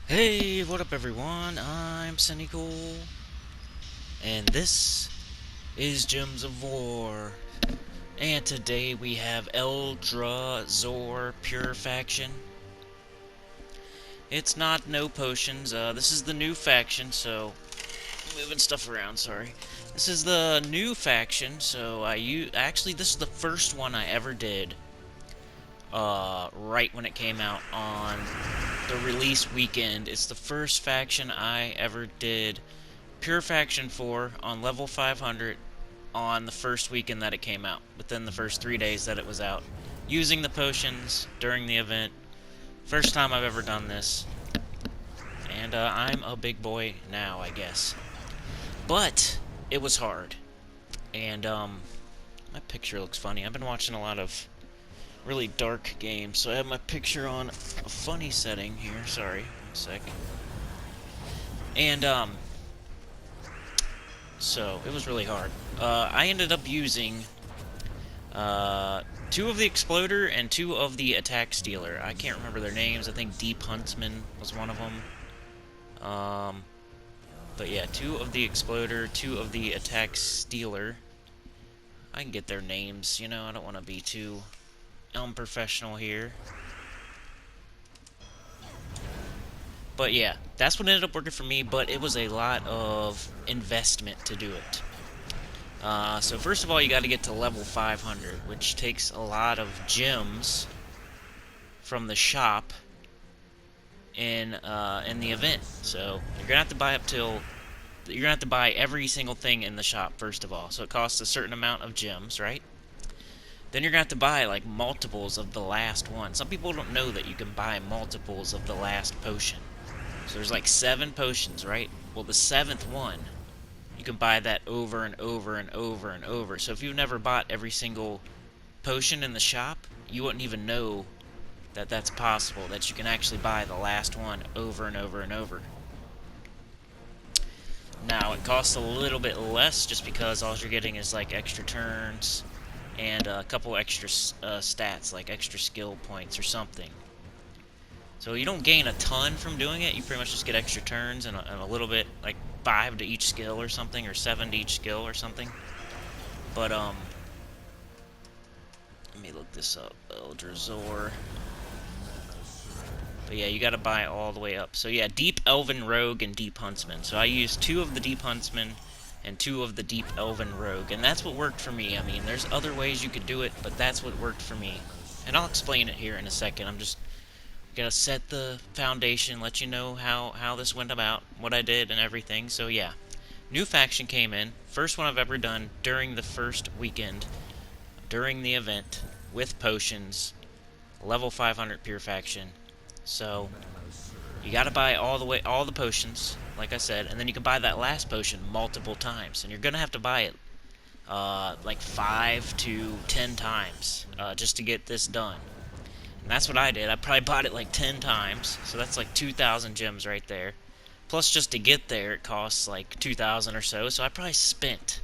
Hey, what up everyone? I'm Sinnycool, and this is Gems of War. And today we have Eldrazhor Pure Faction. It's not no potions, this is the new faction, so... moving stuff around, sorry. This is the new faction, so actually this is the first one I ever did. Right when it came out on the release weekend. It's the first faction I ever did Pure Faction 4 on level 500 on the first weekend that it came out, within the first 3 days that it was out, using the potions during the event. First time I've ever done this, and I'm a big boy now, I guess. But it was hard, and my picture looks funny. I've been watching a lot of really dark games, so I have my picture on a funny setting here. Sorry, 1 sec. And so it was really hard. I ended up using 2 of the Exploder and 2 of the Attack Stealer. I can't remember their names. I think Deep Huntsman was one of them. But yeah, 2 of the Exploder, 2 of the Attack Stealer. I can get their names, you know, I don't want to be too unprofessional here. But yeah, that's what ended up working for me, but it was a lot of investment to do it. So first of all, you got to get to level 500, which takes a lot of gems from the shop in the event. So you're gonna have to buy every single thing in the shop first of all. So it costs a certain amount of gems, right? Then you're gonna have to buy like multiples of the last one. Some people don't know that you can buy multiples of the last potion. So there's like 7 potions, right? Well, the 7th one, you can buy that over and over and over and over. So if you've never bought every single potion in the shop, you wouldn't even know that that's possible, that you can actually buy the last one over and over and over. Now, it costs a little bit less just because all you're getting is like extra turns and a couple extra stats, like extra skill points or something. So you don't gain a ton from doing it. You pretty much just get extra turns and a little bit, like 5 to each skill or something, or 7 to each skill or something. But let me look this up. Eldrazhor. But yeah, you gotta buy all the way up. So yeah, Deep Elven Rogue and Deep Huntsman. So I used 2 of the Deep Huntsman and 2 of the Deep Elven Rogue, and that's what worked for me. I mean, there's other ways you could do it, but that's what worked for me. And I'll explain it here in a second. I'm just gonna set the foundation, let you know how this went about, what I did and everything. So yeah, new faction came in, first one I've ever done during the first weekend, during the event, with potions, level 500 pure faction. So you gotta buy all the potions, like I said, and then you can buy that last potion multiple times, and you're gonna have to buy it like 5 to 10 times just to get this done. And that's what I did. I probably bought it like 10 times, so that's like 2,000 gems right there. Plus, just to get there, it costs like 2,000 or so I probably spent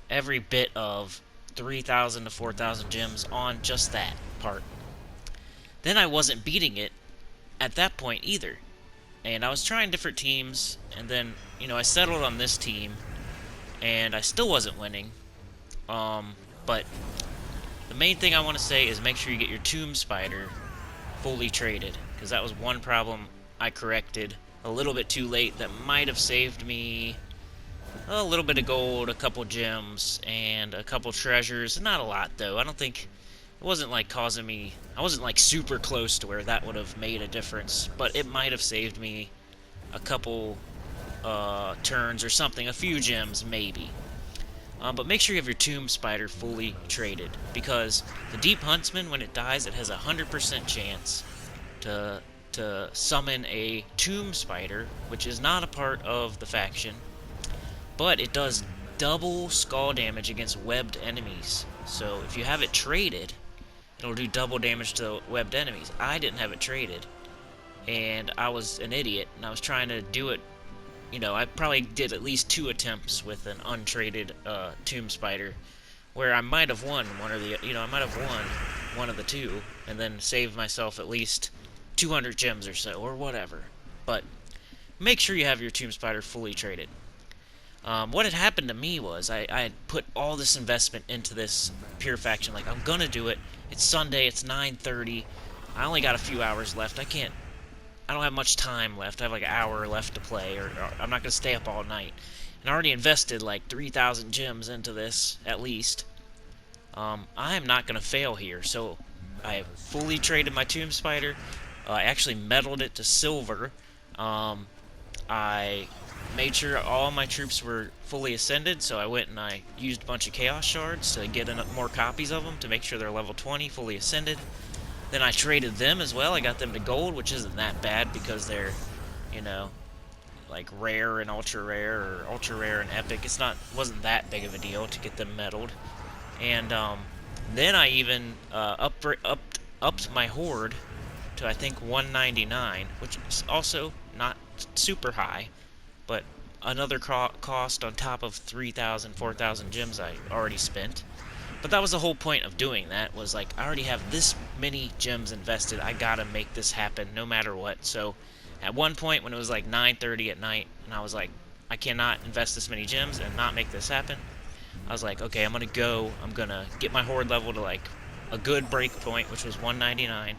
every bit of 3,000 to 4,000 gems on just that part. Then I wasn't beating it at that point either. And I was trying different teams, and then, you know, I settled on this team, and I still wasn't winning. But the main thing I want to say is make sure you get your Tomb Spider fully traded, because that was one problem I corrected a little bit too late that might have saved me a little bit of gold, a couple gems, and a couple treasures. Not a lot, though. I don't think... it wasn't like causing me... I wasn't like super close to where that would have made a difference, but it might have saved me a couple turns or something, a few gems maybe. But make sure you have your Tomb Spider fully traded, because the Deep Huntsman, when it dies, it has a 100% chance to summon a Tomb Spider, which is not a part of the faction, but it does double skull damage against webbed enemies. So if you have it traded, it'll do double damage to webbed enemies. I didn't have it traded, and I was an idiot, and I was trying to do it. You know, I probably did at least 2 attempts with an untraded Tomb Spider, where I might have won one or the, you know, I might have won one of the 2, and then saved myself at least 200 gems or so, or whatever. but make sure you have your Tomb Spider fully traded. What had happened to me was I had put all this investment into this Pure Faction. Like, I'm gonna do it. It's Sunday. It's 9:30. I only got a few hours left. I don't have much time left. I have like an hour left to play, or I'm not gonna stay up all night. And I already invested like 3,000 gems into this at least. I am not gonna fail here. So I fully traded my Tomb Spider. I actually metaled it to silver. I made sure all my troops were fully ascended, so I went and I used a bunch of Chaos Shards to get more copies of them to make sure they're level 20, fully ascended. Then I traded them as well. I got them to gold, which isn't that bad because they're, you know, like rare and ultra rare, or ultra rare and epic. Wasn't that big of a deal to get them metaled. And then I even upped my horde to, I think, 199, which is also not super high, but another cost on top of 3,000, 4,000 gems I already spent. But that was the whole point of doing that, was like, I already have this many gems invested, I gotta make this happen no matter what. So at one point when it was like 9:30 at night, and I was like, I cannot invest this many gems and not make this happen, I was like, okay, I'm gonna get my horde level to like a good break point, which was 199.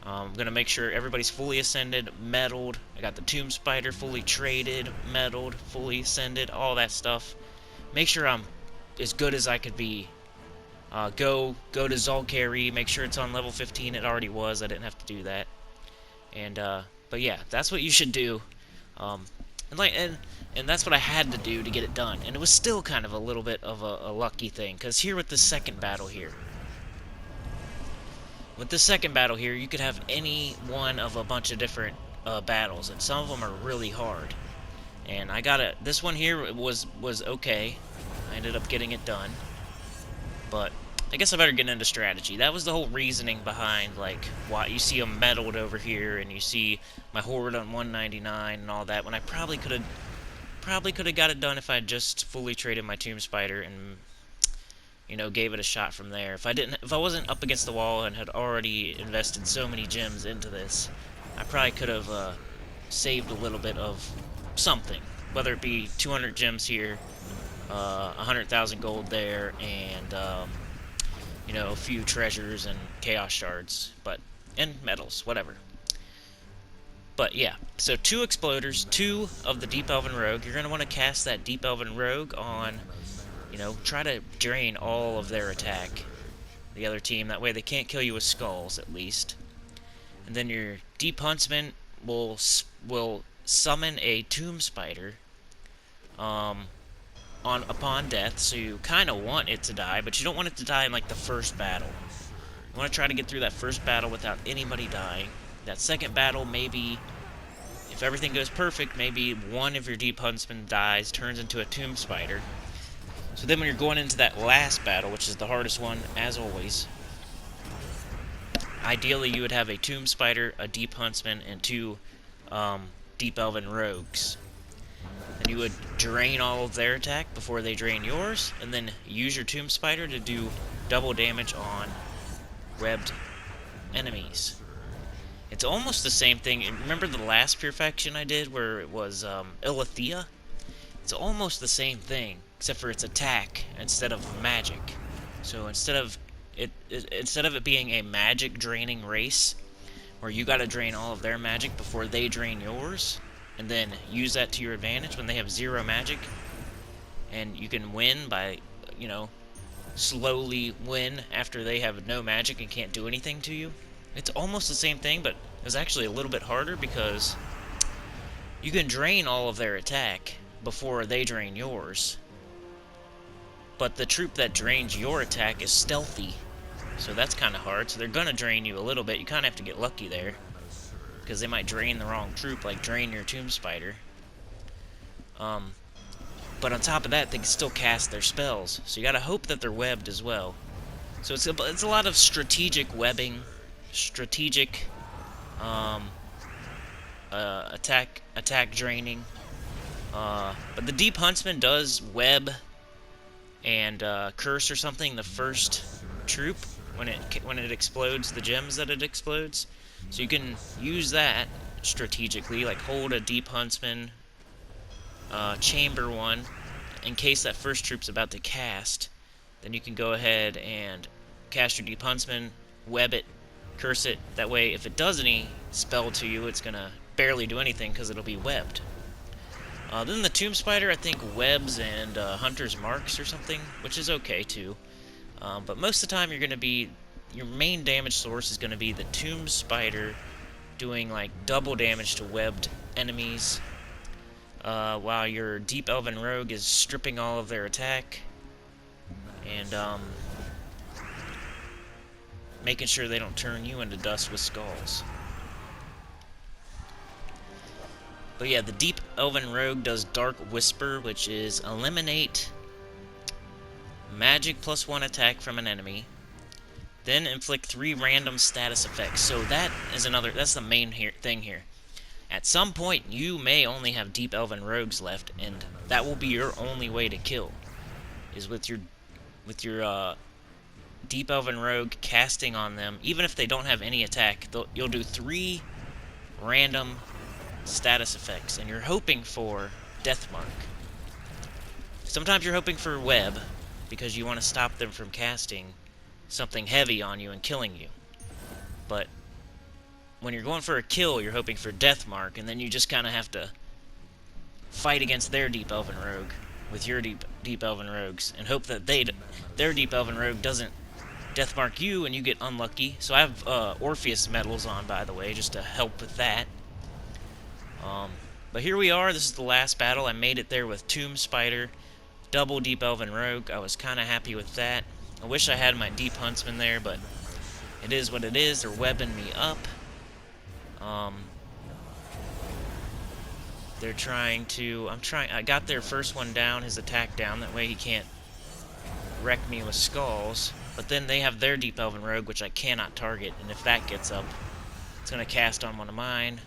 I'm gonna make sure everybody's fully ascended, metaled. I got the Tomb Spider fully traded, metaled, fully ascended, all that stuff. Make sure I'm as good as I could be. Go to Zul'Kari, make sure it's on level 15. It already was. I didn't have to do that. And but yeah, that's what you should do. And that's what I had to do to get it done. And it was still kind of a little bit of a lucky thing, because here with the second battle here. With the second battle here, you could have any one of a bunch of different battles, and some of them are really hard. And this one here was okay. I ended up getting it done. But I guess I better get into strategy. That was the whole reasoning behind, like, why you see them metaled over here, and you see my horde on 199 and all that, when I probably could have got it done if I had just fully traded my Tomb Spider and, you know, gave it a shot from there. If I wasn't up against the wall and had already invested so many gems into this, I probably could have saved a little bit of something, whether it be 200 gems here, 100,000 gold there, and you know, a few treasures and Chaos Shards, and metals, whatever. But yeah, so 2 Exploders, 2 of the Deep Elven Rogue. You're going to want to cast that Deep Elven Rogue on, you know, try to drain all of their attack, the other team. That way they can't kill you with skulls, at least. And then your Deep Huntsman will summon a Tomb Spider upon death, so you kind of want it to die, but you don't want it to die in like the first battle. You want to try to get through that first battle without anybody dying. That second battle, maybe, if everything goes perfect, maybe one of your Deep Huntsmen dies, turns into a Tomb Spider. So then when you're going into that last battle, which is the hardest one, as always, ideally you would have a Tomb Spider, a Deep Huntsman, and 2 Deep Elven Rogues. Then you would drain all of their attack before they drain yours, and then use your Tomb Spider to do double damage on webbed enemies. It's almost the same thing. Remember the last Pure Faction I did where it was Ilithia? It's almost the same thing, except for it's attack instead of magic. So instead of it being a magic draining race, where you gotta drain all of their magic before they drain yours, and then use that to your advantage when they have 0 magic, and you can win by, you know, slowly win after they have no magic and can't do anything to you. It's almost the same thing, but it's actually a little bit harder because you can drain all of their attack before they drain yours. But the troop that drains your attack is stealthy, so that's kind of hard. So they're going to drain you a little bit. You kind of have to get lucky there, because they might drain the wrong troop, like drain your Tomb Spider. But on top of that, they can still cast their spells, so you gotta hope that they're webbed as well. So it's a lot of strategic webbing, strategic attack draining. But the Deep Huntsman does web and curse or something the first troop when it explodes the gems that it explodes. So you can use that strategically, like hold a deep huntsman, chamber one, in case that first troop's about to cast. Then you can go ahead and cast your deep huntsman, web it, curse it. That way, if it does any spell to you, it's gonna barely do anything because it'll be webbed. Then the tomb spider, I think, webs and hunter's marks or something, which is okay too. But most of the time, your main damage source is gonna be the tomb spider doing like double damage to webbed enemies, while your deep elven rogue is stripping all of their attack and making sure they don't turn you into dust with skulls. But yeah, the deep elven rogue does dark whisper, which is eliminate magic +1 attack from an enemy, then inflict 3 random status effects. So that's the main thing here. At some point, you may only have deep elven rogues left, and that will be your only way to kill, is with your deep elven rogue casting on them. Even if they don't have any attack, you'll do 3 random status effects, and you're hoping for death mark. Sometimes you're hoping for web, because you want to stop them from casting something heavy on you and killing you. But when you're going for a kill, you're hoping for death mark, and then you just kind of have to fight against their deep elven rogue with your deep elven rogues, and hope that their deep elven rogue doesn't death mark you and you get unlucky. So I have Orpheus medals on, by the way, just to help with that. But here we are. This is the last battle. I made it there with tomb spider, double deep elven rogue. I was kind of happy with that. I wish I had my deep huntsman there, but it is what it is. They're webbing me up. They're trying to... I got their first one down, his attack down. That way he can't wreck me with skulls. But then they have their deep elven rogue, which I cannot target. And if that gets up, it's going to cast on one of mine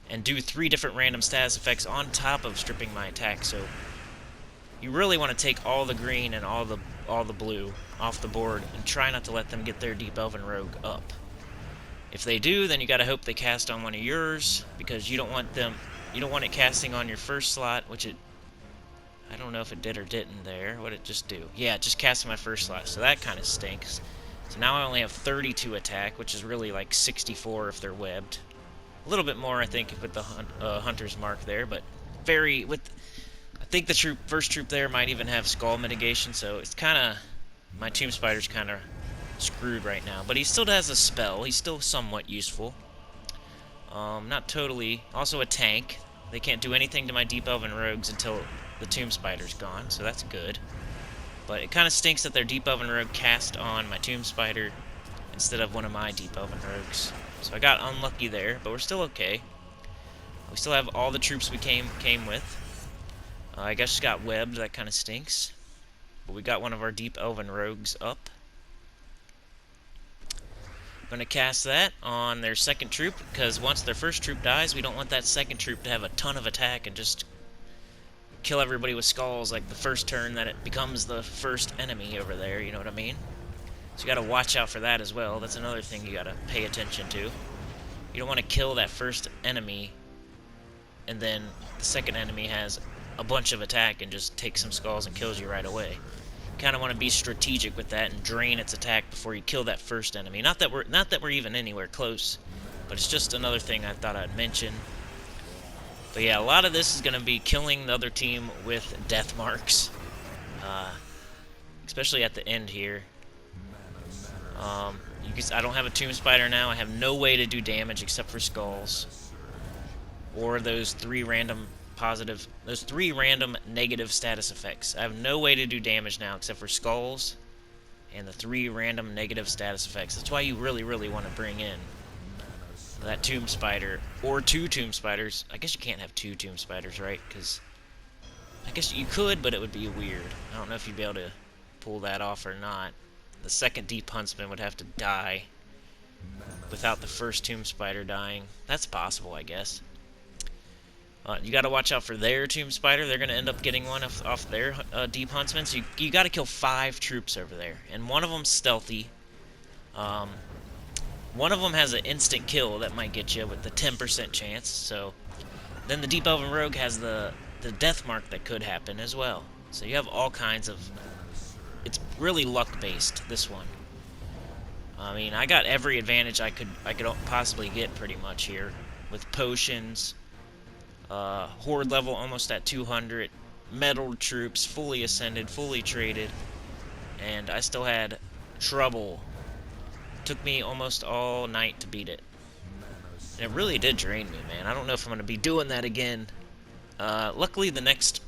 and do 3 different random status effects on top of stripping my attack. So you really want to take all the green and all the blue off the board and try not to let them get their deep elven rogue up. If they do, then you gotta hope they cast on one of yours, because you don't want it casting on your first slot, which I don't know if it did or didn't there. What did it just do? Yeah, it just cast on my first slot, so that kind of stinks. So now I only have 32 attack, which is really like 64 if they're webbed. A little bit more, I think, with the hunter's mark there, but I think the first troop there might even have skull mitigation, so it's kind of... My tomb spider's kind of screwed right now. But he still has a spell. He's still somewhat useful. Not totally. Also a tank. They can't do anything to my deep elven rogues until the tomb spider's gone, so that's good. But it kind of stinks that their deep elven rogue cast on my tomb spider instead of one of my deep elven rogues. So I got unlucky there, but we're still okay. We still have all the troops we came with. I guess just got webbed. That kind of stinks. But we got one of our deep elven rogues up. I'm going to cast that on their second troop, because once their first troop dies, we don't want that second troop to have a ton of attack and just kill everybody with skulls like the first turn that it becomes the first enemy over there, you know what I mean? So you got to watch out for that as well. That's another thing you got to pay attention to. You don't want to kill that first enemy and then the second enemy has a bunch of attack and just takes some skulls and kills you right away. You kind of want to be strategic with that and drain its attack before you kill that first enemy. Not that we're even anywhere close, but it's just another thing I thought I'd mention. But yeah, a lot of this is going to be killing the other team with death marks, especially at the end here. I don't have a tomb spider now. I have no way to do damage except for skulls, or those 3 random negative status effects. I have no way to do damage now except for skulls and the 3 random negative status effects. That's why you really, really want to bring in that tomb spider, or 2 tomb spiders. I guess you can't have 2 tomb spiders, right? Because I guess you could, but it would be weird. I don't know if you'd be able to pull that off or not. The second deep huntsman would have to die without the first tomb spider dying. That's possible, I guess. You got to watch out for their tomb spider. They're going to end up getting one off their deep huntsman. So you got to kill 5 troops over there, and one of them's stealthy. One of them has an instant kill that might get you with the 10% chance. So then the Deep Elven Rogue has the death mark that could happen as well. So you have all kinds of... It's really luck-based, this one. I mean, I got every advantage I could possibly get pretty much here. With potions, horde level almost at 200, metal troops, fully ascended, fully traded, and I still had trouble. Took me almost all night to beat it. And it really did drain me, man. I don't know if I'm going to be doing that again. Luckily, the next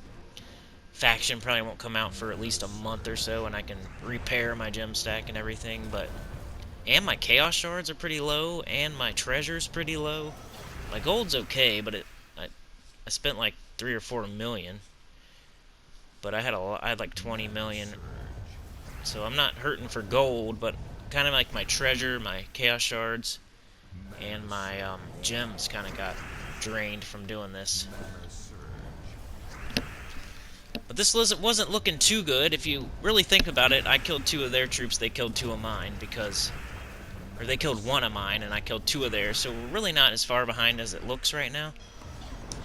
faction probably won't come out for at least a month or so, and I can repair my gem stack and everything, and my chaos shards are pretty low, and my treasure's pretty low. My gold's okay, but I spent like 3 or 4 million. But I had like 20 million. So I'm not hurting for gold, but kind of like my treasure, my chaos shards, and my gems kind of got drained from doing this. But this wasn't looking too good. If you really think about it, I killed 2 of their troops, they killed 2 of mine, or they killed 1 of mine, and I killed 2 of theirs, so we're really not as far behind as it looks right now.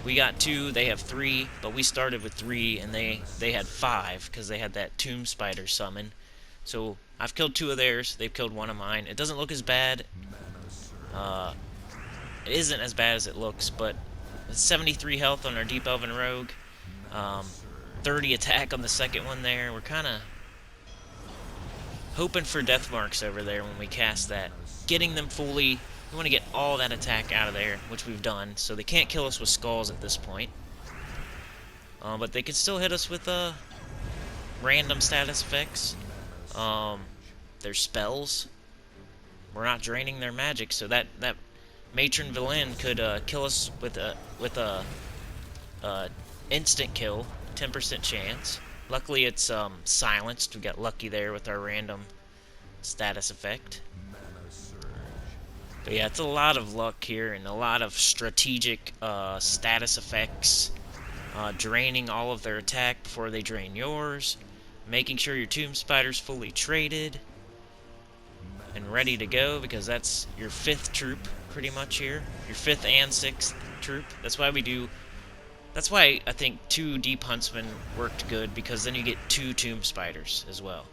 We got 2, they have 3, but we started with 3, and they had 5, because they had that tomb spider summon. So I've killed 2 of theirs, they've killed 1 of mine. It doesn't look as bad. It isn't as bad as it looks, but it's 73 health on our Deep Elven Rogue. 30 attack on the second one there. We're kind of hoping for death marks over there when we cast that. Getting them fully, we want to get all that attack out of there, which we've done, so they can't kill us with skulls at this point. But they can still hit us with random status effects. Their spells. We're not draining their magic, so that Matron Villain could kill us with a instant kill, 10% chance. Luckily it's silenced. We got lucky there with our random status effect. But yeah, it's a lot of luck here and a lot of strategic status effects. Draining all of their attack before they drain yours. Making sure your tomb spider's fully traded and ready to go, because that's your 5th troop pretty much here. Your 5th and 6th troop. That's why I think 2 Deep Huntsmen worked good, because then you get 2 tomb spiders as well.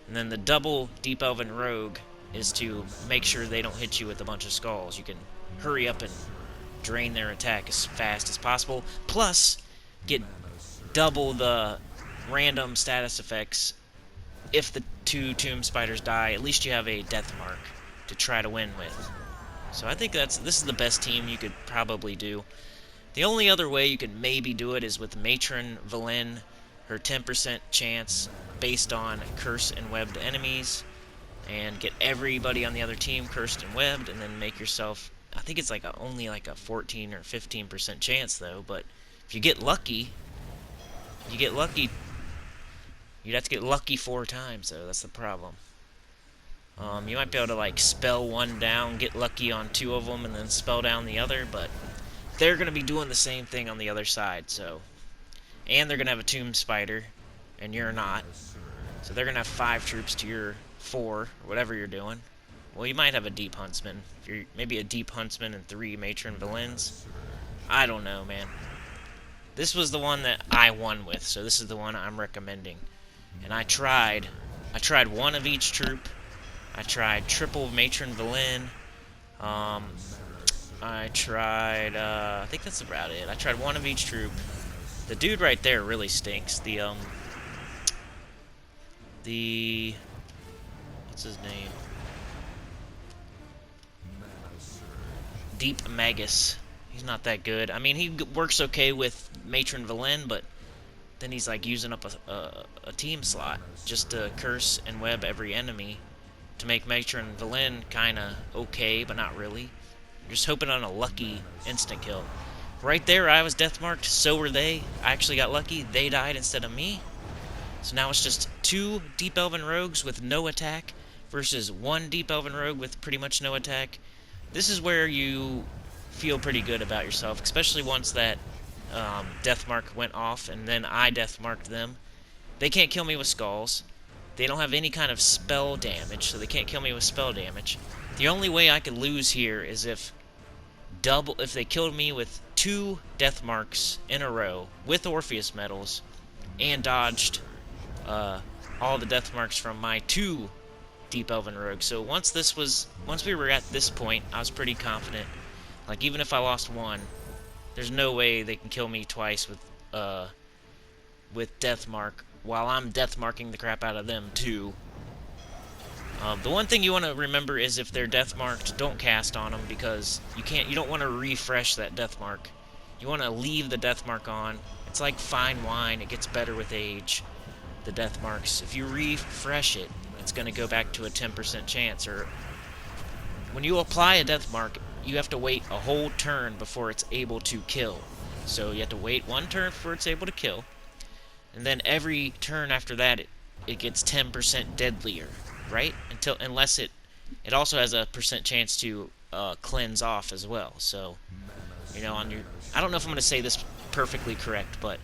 And then the double Deep Elven Rogue is to make sure they don't hit you with a bunch of skulls. You can hurry up and drain their attack as fast as possible, plus get double the random status effects. If the 2 tomb spiders die, at least you have a death mark to try to win with. So I think this is the best team you could probably do. The only other way you could maybe do it is with Matron Villain, her 10% chance based on curse and webbed enemies, and get everybody on the other team cursed and webbed, and then make yourself, I think it's like only like a 14 or 15% chance though, but if you get lucky, you'd have to get lucky 4 times though, that's the problem. You might be able to like spell one down, get lucky on 2 of them, and then spell down the other, but they're going to be doing the same thing on the other side, so. And they're going to have a tomb spider, and you're not. So they're going to have 5 troops to your 4, or whatever you're doing. Well, you might have a Deep Huntsman. If you're maybe a Deep Huntsman and 3 Matron Villains. I don't know, man. This was the one that I won with, so this is the one I'm recommending. And I tried 1 of each troop. I tried triple Matron Villain. I tried, I think that's about it. I tried 1 of each troop. The dude right there really stinks. What's his name? Deep Magus. He's not that good. I mean, he works okay with Matron Villain, but then he's like using up a team slot just to curse and web every enemy to make Matron Villain kinda okay, but not really. I'm just hoping on a lucky instant kill. Right there, I was death marked, so were they. I actually got lucky. They died instead of me. So now it's just 2 Deep Elven Rogues with no attack versus 1 Deep Elven Rogue with pretty much no attack. This is where you feel pretty good about yourself, especially once that death mark went off and then I death marked them. They can't kill me with skulls. They don't have any kind of spell damage, so they can't kill me with spell damage. The only way I could lose here is if they killed me with 2 death marks in a row with Orpheus medals and dodged all the death marks from my 2 Deep Elven rogues. So once we were at this point, I was pretty confident. Like, even if I lost 1, there's no way they can kill me twice with death mark while I'm death marking the crap out of them too. The one thing you want to remember is if they're death marked, don't cast on them, because you don't want to refresh that death mark. You want to leave the death mark on. It's like fine wine, it gets better with age, the death marks. If you refresh it, it's going to go back to a 10% chance. Or when you apply a death mark, you have to wait a whole turn before it's able to kill. So you have to wait 1 turn before it's able to kill, and then every turn after that it gets 10% deadlier, right? Unless it also has a percent chance to cleanse off as well. So, you know, I don't know if I'm going to say this perfectly correct, but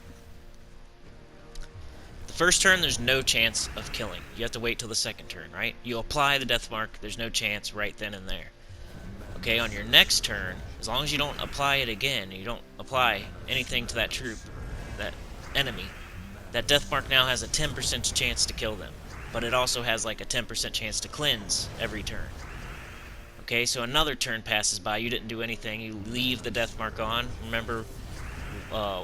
the first turn there's no chance of killing. You have to wait till the second turn, right? You apply the death mark, there's no chance right then and there. Okay, on your next turn, as long as you don't apply it again, you don't apply anything to that troop, that enemy, that death mark now has a 10% chance to kill them. But it also has like a 10% chance to cleanse every turn. Okay, so another turn passes by, you didn't do anything, you leave the death mark on. Remember,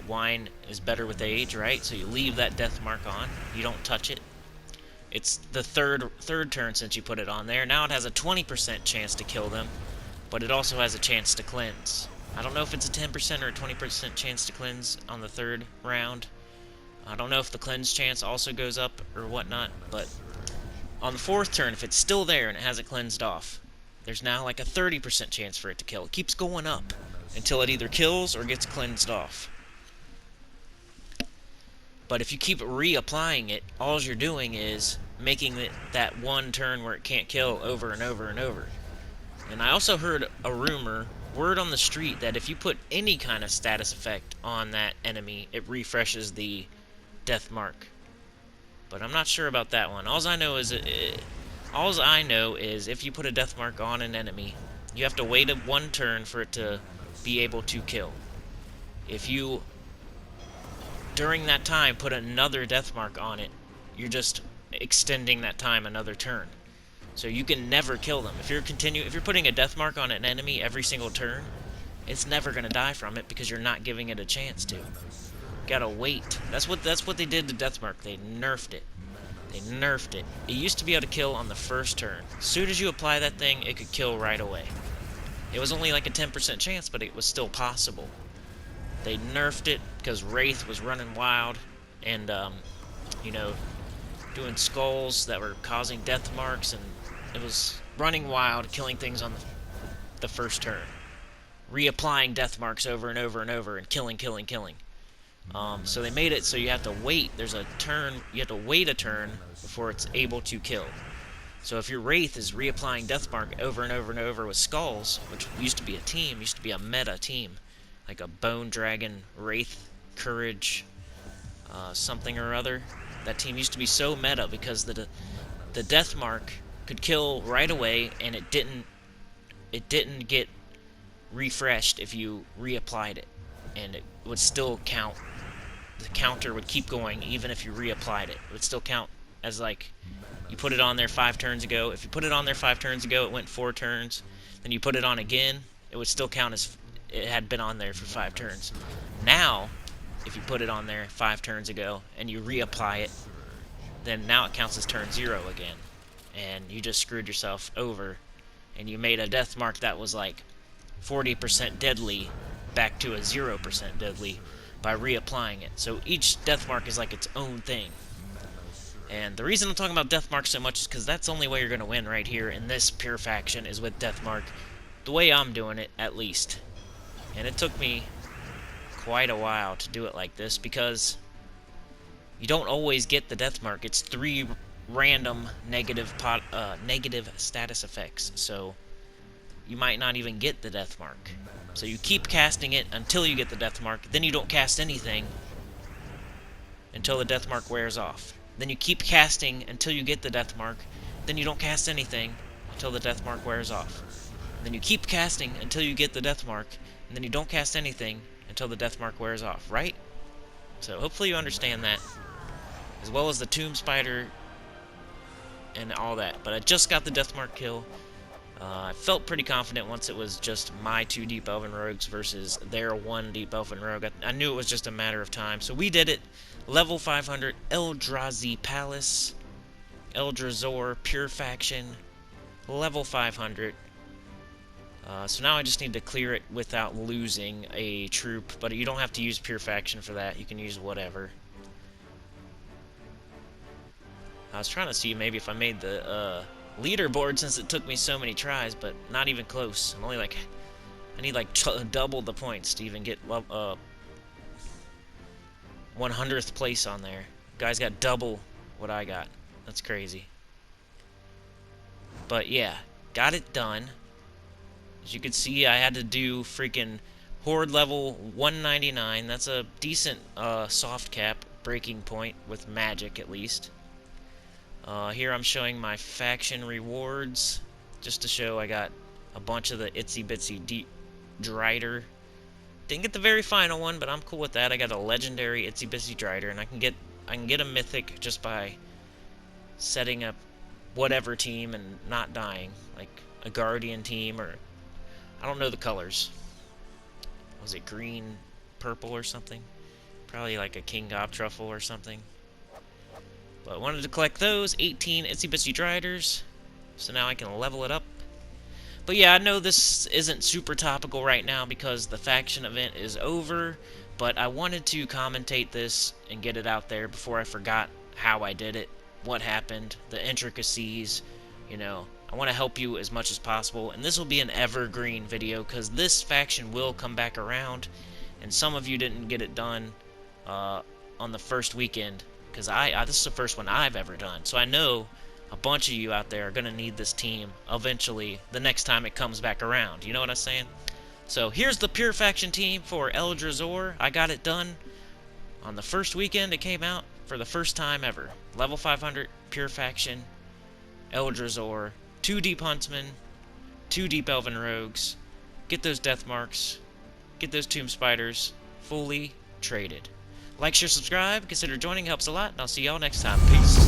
wine is better with age, right? So you leave that death mark on, you don't touch it. It's the third turn since you put it on there. Now it has a 20% chance to kill them, but it also has a chance to cleanse. I don't know if it's a 10% or a 20% chance to cleanse on the third round. I don't know if the cleanse chance also goes up or whatnot, but on the fourth turn, if it's still there and it hasn't cleansed off, there's now like a 30% chance for it to kill. It keeps going up until it either kills or gets cleansed off. But if you keep reapplying it, all you're doing is making that 1 turn where it can't kill over and over and over. And I also heard a rumor, word on the street, that if you put any kind of status effect on that enemy, it refreshes the death mark. But I'm not sure about that one. All I know is if you put a death mark on an enemy, you have to wait 1 turn for it to be able to kill. If you, during that time, put another death mark on it, you're just extending that time another turn. So you can never kill them. If you're putting a death mark on an enemy every single turn, it's never going to die from it because you're not giving it a chance to. Gotta wait. That's what they did to death mark. They nerfed it. They nerfed it. It used to be able to kill on the first turn. As soon as you apply that thing, it could kill right away. It was only like a 10% chance, but it was still possible. They nerfed it because Wraith was running wild and, you know, doing skulls that were causing death marks, and it was running wild, killing things on the first turn. Reapplying death marks over and over and over and killing. So they made it so you have to wait. There's a turn, you have to wait a turn before it's able to kill. So if your Wraith is reapplying death mark over and over and over with skulls, which used to be a team, used to be a meta team, like a Bone Dragon, Wraith, Courage, something or other. That team used to be so meta because the death mark could kill right away, and it didn't get refreshed if you reapplied it, and it would still count. The counter would keep going even if you reapplied it. It would still count as like you put it on there 5 turns ago. If you put it on there 5 turns ago, it went 4 turns. Then you put it on again, it would still count as it had been on there for 5 turns. Now, if you put it on there 5 turns ago and you reapply it, then now it counts as turn 0 again. And you just screwed yourself over, and you made a death mark that was like 40% deadly back to a 0% deadly by reapplying it. So each death mark is like its own thing. And the reason I'm talking about death mark so much is because that's the only way you're going to win right here in this pure faction is with death mark. The way I'm doing it, at least. And it took me quite a while to do it like this because you don't always get the death mark. It's 3 random negative status effects. So you might not even get the death mark. So you keep casting it until you get the death mark. Then you don't cast anything until the death mark wears off. Then you keep casting until you get the death mark. Then you don't cast anything until the death mark wears off. And then you keep casting until you get the death mark, and then you don't cast anything until the death mark wears off, right? So hopefully you understand that, as well as the tomb spider and all that. But I just got the death mark kill. I felt pretty confident once it was just my 2 deep elven rogues versus their 1 deep elven rogue. I knew it was just a matter of time. So we did it. Level 500 Eldrazhor Palace, Eldrazhor Pure Faction, level 500. So now I just need to clear it without losing a troop, but you don't have to use Pure Faction for that. You can use whatever. I was trying to see maybe if I made the leaderboard since it took me so many tries, but not even close. I'm only like, I need like double the points to even get 100th place on there. Guys got double what I got. That's crazy. But yeah, got it done. As you can see, I had to do freaking Horde level 199. That's a decent soft cap breaking point with magic at least. Here I'm showing my faction rewards, just to show I got a bunch of the itsy bitsy deep drider. Didn't get the very final one, but I'm cool with that. I got a legendary itsy bitsy drider, and I can get a mythic just by setting up whatever team and not dying, like a guardian team, or I don't know the colors. Was it green, purple, or something? Probably like a King Gob Truffle or something. But I wanted to collect those 18 itsy bitsy driders, so now I can level it up. But yeah, I know this isn't super topical right now because the faction event is over, but I wanted to commentate this and get it out there before I forgot how I did it, what happened, the intricacies, you know. I want to help you as much as possible, and this will be an evergreen video because this faction will come back around, and some of you didn't get it done on the first weekend, because this is the first one I've ever done, so I know a bunch of you out there are going to need this team eventually the next time it comes back around. You know what I'm saying? So here's the Pure Faction team for Eldrazhor. I got it done on the first weekend it came out for the first time ever. Level 500 Pure Faction, Eldrazhor, 2 deep huntsmen, 2 deep elven rogues. Get those death marks, get those tomb spiders fully traded. Like, share, subscribe, consider joining, helps a lot, and I'll see y'all next time. Peace.